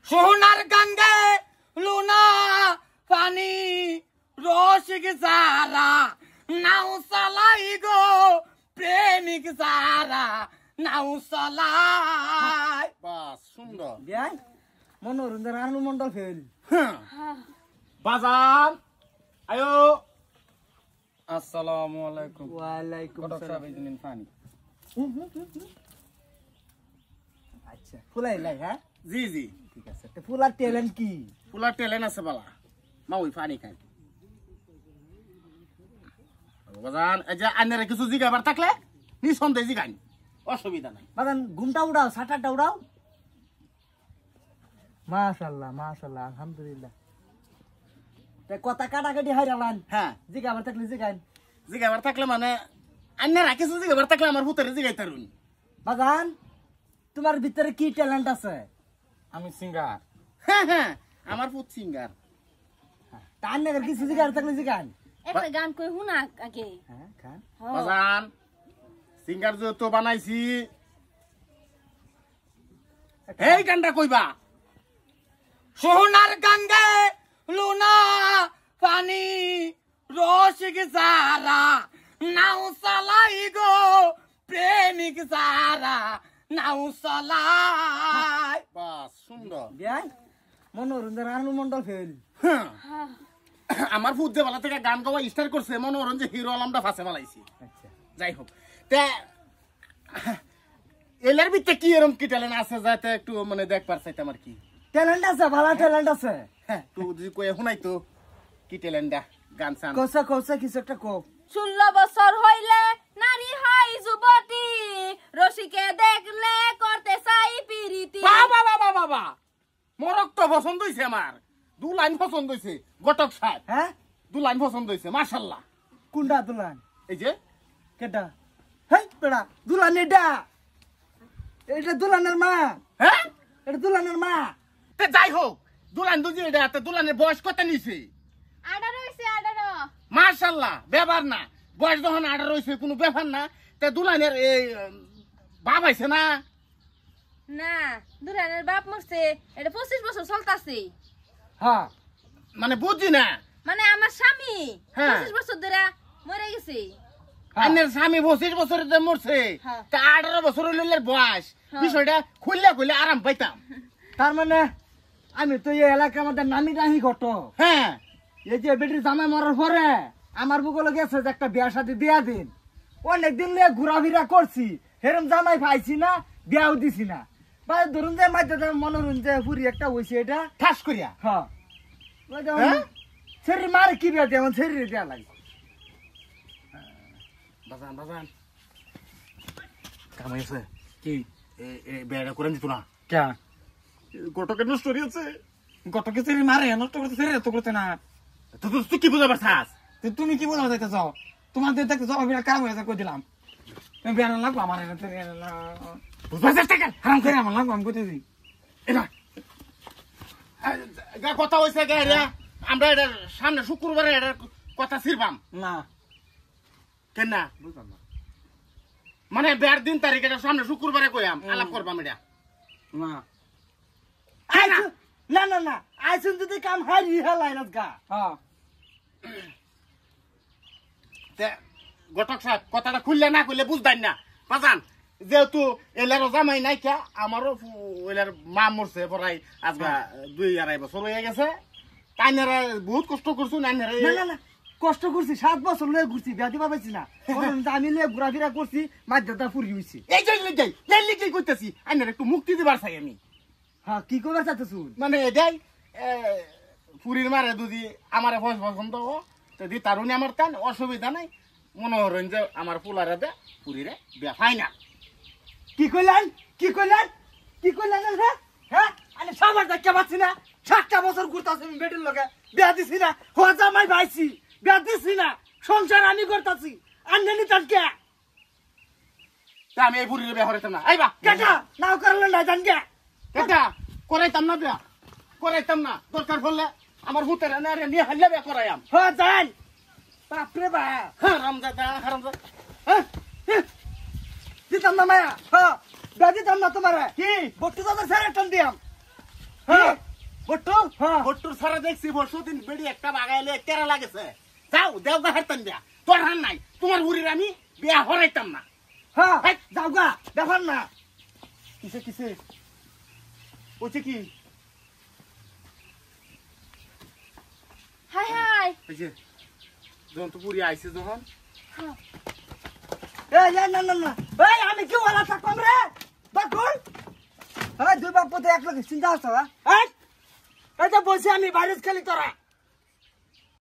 সোনার গঙ্গে লুনা পানি রসিক সারা নাও চালাই গো প্রেমিক সারা নাও চালাই। বাস সুন্দর বিয়াই মনোরঞ্জন আনু মন্ডল ফেল বাজান আয়ো। আসসালামু আলাইকুম। ওয়ালাইকুম কত সালাম। সাবে দিন পানি আচ্ছা ফুলাই লাই হ্যাঁ জি জি ঠিক আছে তো ফুলার ট্যালেন্ট কি? ফুলার টেলেন আছে বালা মা ওই পানি খাই বাজান। এই যে আইনারে কিছু জিগাবার থাকলে নিঃসন্দেহে জিগান, অসুবিধা নাই। বাদান ঘুমটা উড়াও সাটারটা উড়াও। মাশাআল্লাহ মাশাআল্লাহ আলহামদুলিল্লাহ। তে কথা কাটাকাটি হাইরালান হ্যাঁ জিগাবার থাকলে জিগাইন। জিগাবার থাকলে মানে আইনারা কিছু জিগাবার থাকলে আমার ভূতের জিগাই তারুন। বাদান তোমার ভিতরে কি ট্যালেন্ট আছে? আমি সিঙ্গার। হ্যাঁ হ্যাঁ আমার ভূত সিঙ্গার। তার নাকি কিছু জিগাবার থাকলে জিগাইন। একটা গান কই হুনা আগে। হ্যাঁ খান বাজান সিঙ্গার যে তো বানাইছি এই গানটা কইবা। সোনার গঙ্গে লুনা পানি রসিক সারা নাও চালাই গো প্রেমিক সারা নাও চালাই। বাস সুন্দর বিয়াই মনোরঞ্জন আনু মন্ডল ফেল আমার ভূত যে বেলা থেকে গান গাওয়া স্টার্ট করছে মনোরঞ্জন যে হিরো আলমটা ফাঁসে বালাইছি। আচ্ছা যাই হোক তে এলার ভিতরে কি এরকম কি ট্যালেন্ট আছে যাতে একটু মানে দেখ পারছাইতে আমার কি ট্যালেন্ট আছে ভালো ট্যালেন্ট আছে। হ্যাঁ তুই যদি কয়ে শুনাই তো কি ট্যালেন্টটা গান সান। কোসা কোসা কিছু একটা কো। 16 বছর হইলে নারী হয় যুবতী, রসিকে দেখলে করতে চাই প্রীতি। বাবা বাবা বাবা মরক তো পছন্দ হইছে আমার, দু লাইন পছন্দ হইছে গটক সাহেব, হ্যাঁ দু লাইন পছন্দ হইছে মাশাআল্লাহ। কুন্ডা দুলান এই যে কেডা? হেই পেড়া দুলান এটা এটা দুলানের মা। হ্যাঁ এটা দুলানের মা। তে যাই হোক দুলান দুজি এটা তে দুলানের বয়স কত নিছে? 18 হইছে 18। মাশাআল্লাহ ব্যাপার না, বয়স যখন 18 হইছে কোনো ব্যাপার না। তে দুলানের এই বাপ আইছে না? না দুরানের বাপ মরছে, এটা 25 বছর চলতাছে। হ্যাঁ মানে বুঝছি না মানে আমার স্বামী হ্যাঁ। 25 বছর ধরে মরে গেছে। আন্নের স্বামী 25 বছরের যে মরছে হ্যাঁ। তা 18 বছর হইলে বয়স হ্যাঁ। বিষয়টা খুললে খুললে আরাম পাইতাম। তার মানে আমি তো এই এলাকার মধ্যে নামি রাহি ঘট। হ্যাঁ এই যে বেটির জামাই মরার পরে আমার বুকলে গেছে যে একটা বিয়া শাদী দিয়া দিন। অনেকদিন লিয়ে ঘোরাফেরা করছি, হেরম জামাই পাইছি না, বিয়াও দিছি না। বা ধরুন যে মাঝে মনোরঞ্জন ফুরি একটা হয়েছে এটা ঠাস করিয়া হ্যাঁ হ্যাঁ? শরীর মারে কি বিয়া দিয়ে শরীরে দেওয়া লাগে। বাজান বাজান কামাই আছে কি বেড়া করে দিত না কে গটকের স্টোরি আছে। কত কিছু মারে নষ্ট করতে ফেরে তো করতে না। তো তুই কি বুঝাবার চাস? তো তুমি কি বলতে চাইতে চাও? তোমাদের দেখতে জবাব কাম হয়েছে কই দিলাম। তুমি বেয়ান লাগবো আমার বুঝবার চেষ্টা কর। হারাম করে আমার লাগবো আমি কইতেছি। এটা কথা হয়েছে আমরা এটার সামনে শুক্রবারে এটার কথা ছিড়বাম না কেন না বুঝলাম না। মানে বের দিন তারিখ এটা সামনে শুক্রবারে কইয়াম আলাপ করবাম এটা। না আয় না। না না না আইসুন যদি কাম হারি হেলাই না গা। হ্যাঁ তে গটক সাহেব কথাটা খুললে না খুললে বুঝতেন না বাজান। যেহেতু এলারও জামাই নাই কে আমারও এলার মা মরছে পড়াই আজকা 2-2.5 বছর হয়ে গেছে। তাইনারা বহুত কষ্ট করছু না নাইনারা না না কষ্ট করছি 7 বছর লয়ে ঘুরছি বিয়া দিবা পাইছি না। আমি লয়ে ঘোরাফেরা করছি মাঝদাতা ফুরি হইছি। এই যে কইতাছি আইনারা একটু মুক্তি দিবার চাই আমি। হ্যাঁ কি করবা চাইতেছু? মানে এটাই পুরীর মারে দুদি আমার পছন্দ তো দি তারুণী আমার টান অসুবিধা নাই। মনে হরেন যে আমার পোলারে দে পুরীরে বিয়া ফাই না। কি কইলেন কি কইলেন কি কইলেন হ্যাঁ হ্যাঁ আমি সবার দেখতে পাচ্ছি না। 7টা বছর ঘুরতাছি আমি বেটির লগে বিয়া দিছি না, হওয়া জামাই পাইছি বিয়া দিছি না, সংসার আমি করতাছি আন্নানি তানকে তা আমি এই পুরীরে বিয়া হরাইতাম না। আইবা কেটা নাও করলেন না জানকে এটা করাইতাম না বিয়া করাইতাম না। দরকার পড়লে আমার ভূতের নিয়ে হাল্লা বিয়া করাইয়াম। হ্যাঁ যান বাপরে বা হারামজাদা হ্যাঁ দিতাম না মায়া হ্যাঁ বিয়া দিতাম না তোমার কি 32,000 টান দিয়াম হ্যাঁ হ্যাঁ। ফট্টুর ছাড়া দেখছি পরশুদিন বেড়ি একটা বাগাইলে কেরা লাগেছে যাও দেওগা হারতাম বিয়া তোর হার নাই তোমার বুড়ির আমি বিয়া হরাইতাম না হ্যাঁ হেই, যাও গা ব্যাপার না কিসে কিসে ওছে কি হাই হাই এই যে যখন তো বুড়ি আইছে যখন এই না না না এই আমি কি ওলা থাকলাম রে বাকুল এই দুই বাপ পুতে এক লগে চিন্তা হচ্ছে এই এটা বসে আমি বাইরে খালি তোরা